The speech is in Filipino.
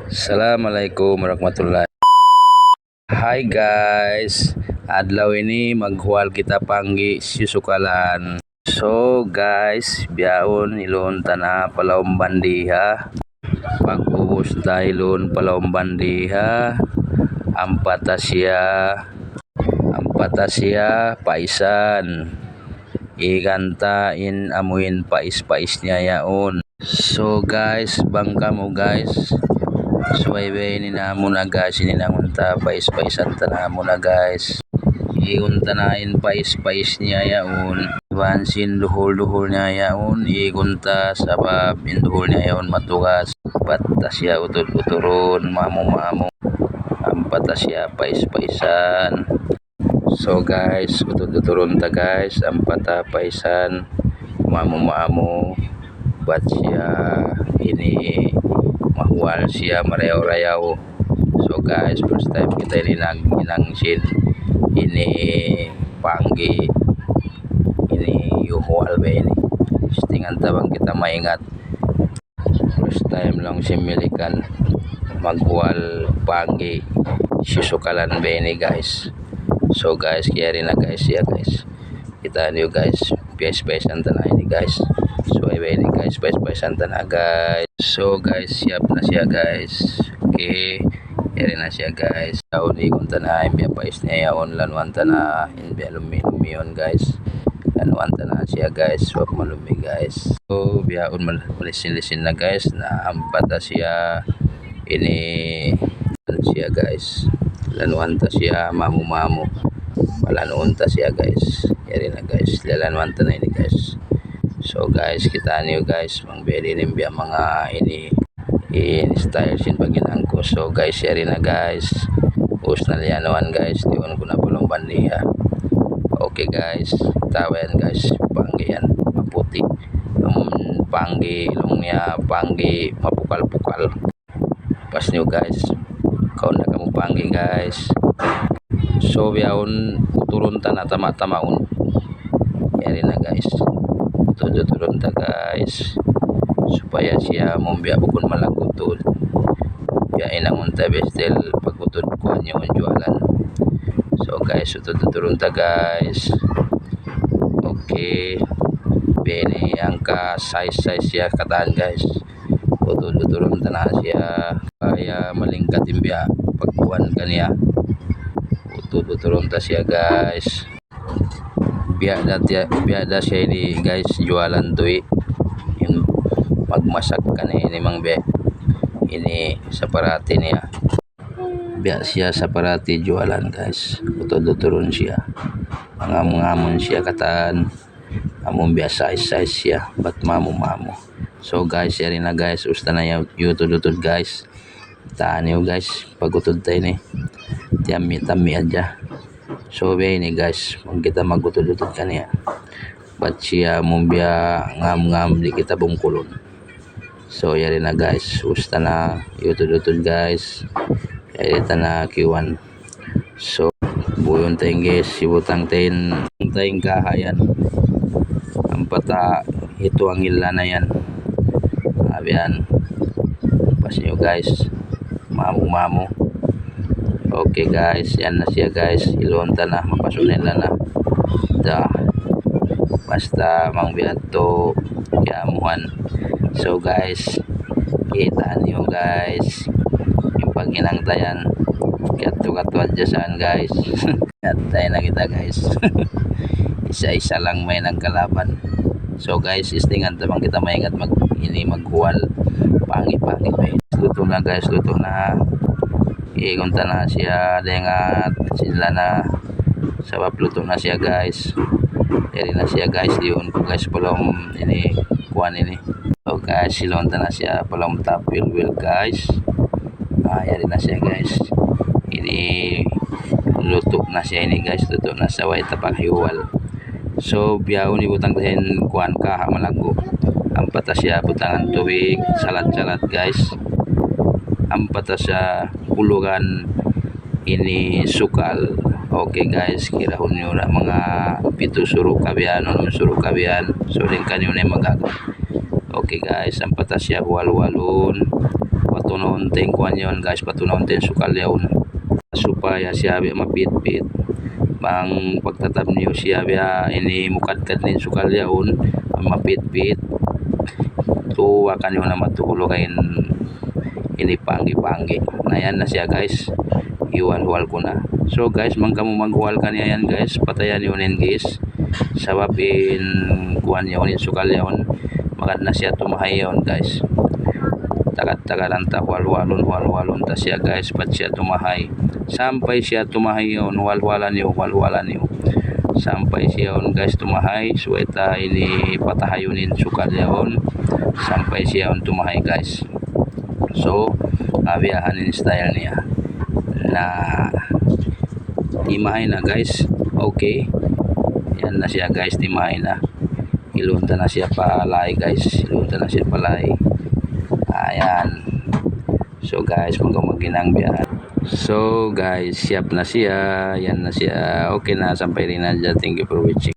Assalamualaikum warahmatullahi. Hi guys, adlaw ini maghuwal kita panggi sisukalan. So guys, biyaon ilon tana palawang bandiha. Pag-ubos dahilon palawang bandiha. Ampatasya paisan. Igantain amuin pais-pais niya yaon. So guys, bangka mo guys. Suwaybay ni na muna guys, ini na unta pais-paisan na muna guys. Iunta nain pais-pais niya yaon. Iwansin duhol-duhol niya yaon. Igunta sabab induhol niya yaon matugas. Patas siya utod-uturon, mamo-mamo. Ampatas siya pais-paisan. So guys, utod-uturon ta guys. Ampata paisan, mamo-mamo. Bat siya ini mahuwal siya marayaw-rayaw. So guys, first time kita ini nangsin ini panggi ini yuhual ba ini istingan tabang kita maingat. First time lang similikan maghuwal panggi sisukalan ba ini guys. So guys, kaya rin na guys siya guys, kita niyo guys, pais-paisan ta na ini guys. So ay ini guys, pais-paisan ta na guys. So guys, siap na siya guys. Okay, yari na siya guys. Taon ikon ta na imbiya pais niya yaon lanuan ta na imbiya lumiyon guys. Lanuan ta na siya guys, swap malumi guys. So biyaon malisin-lisin na guys na ampata siya ini siya guys. Lanuan ta siya mamu-mamu. Malanuan ta siya guys. Yari na guys, lalanuan ta na ini guys. So guys, kita niyo guys, mangbili nimbiya mga ini style sin paginang ko. So guys, share na guys. Us na lianawan guys, diwan ko na pulong bandiha. Okay guys, tawayan guys, panggi yan, maputi. Panggi, ilong niya, panggi, mapukal-pukal. Pas niyo guys, kaon na kamo panggi guys. So biyaon uturun ta na tama-tamaon. Yari na guys. Turun ta guys supaya siya mumbya bukod malagutod ya inang unta bestel pagutod ko niyo jualan. So guys, turun ta guys. Okay, bene angka size siya katan guys. Turun ta na siya kaya malingkat imbya pagkuan kaniya. Turun ta siya guys. Biada siya ini guys, jualan tuh yung magmasak kan ini mang be ini separati niya. Biya siya separati jualan guys. Utod-uturon siya. Ngamon siya katan. Among biya size siya. Bat mamu-mamu. So guys, yari na guys. Usta na utod-utod guys. Taan niyo guys. Pagutod tayo ni. Tami aja. So ini guys, kita magutod-utod kaniya. Bat siya mumbya ngam-ngam di kita bungkulon. So yari na guys, usta na utod-utod guys. Yari ta na kiwan. So buyon tayong guys, sibutang tayong kahayan. Ampata ito ang ila na yan. Abiyan. Pas nyo guys, mamu-mamu. Okay guys, yan na siya guys. Ilonta na, mapasunin na. Basta mangbiat to yamuhan. So guys, kita niyo guys yung paginangtayan. Kato-kato adyasan guys. Katay na kita guys. Isa-isa lang may nagkalaban. So guys, istingan tamang kita maingat maghuwal. Pangi-pangi pa. Luto na guys, luto na. Igunta na siya dengat sila na sabab luto na siya guys. Yari na siya guys, diyon ko guys palom ini kuan ini. So guys, silonta na siya palom tapil wheel guys. Yari na siya guys. Ini luto na siya ini guys, luto na sa way tapak hiwal. So biyaon ibutang tahin kuan kaha malago. Ampata siya butangan tubig, salat-salat guys. Ampata siya hulugan ini sukal. Okay guys, kirahon nyo na mga pito suro kabiyan o suro kabiyan. So rin kanyo na magaga. Okay guys, ampata siya huwal-walon. patununting kuan yon guys, patununting sukal yon supaya siya mapit-pit bang pagtatap niyo siya ini mukadkad nin sukal yaon mapit-pit tuwa kanyo na matulo kayin ini panggi-panggi na yan na siya guys, iwal-wal ko na. So guys, mangkamo maghuwal kaniya yan guys, patayan yun guys sababin kuan yun sukal yun magad na siya tumahay yun guys, tagat-tagaran ta walwalon ta siya guys pat siya tumahay sampai siya tumahay yun walwalan niyo sampai siya yun guys tumahay suweta ini patahayonin sukal yun sampai siya yun tumahay guys. So abiyahanin style niya na timahay na guys. Okay, yan na siya guys, timahay na, ilunta na siya palay guys, ayan. So guys, magaginang biyahan. So guys, siyap na siya, yan na siya, okay na, sampay rin na dyan. Thank you for watching.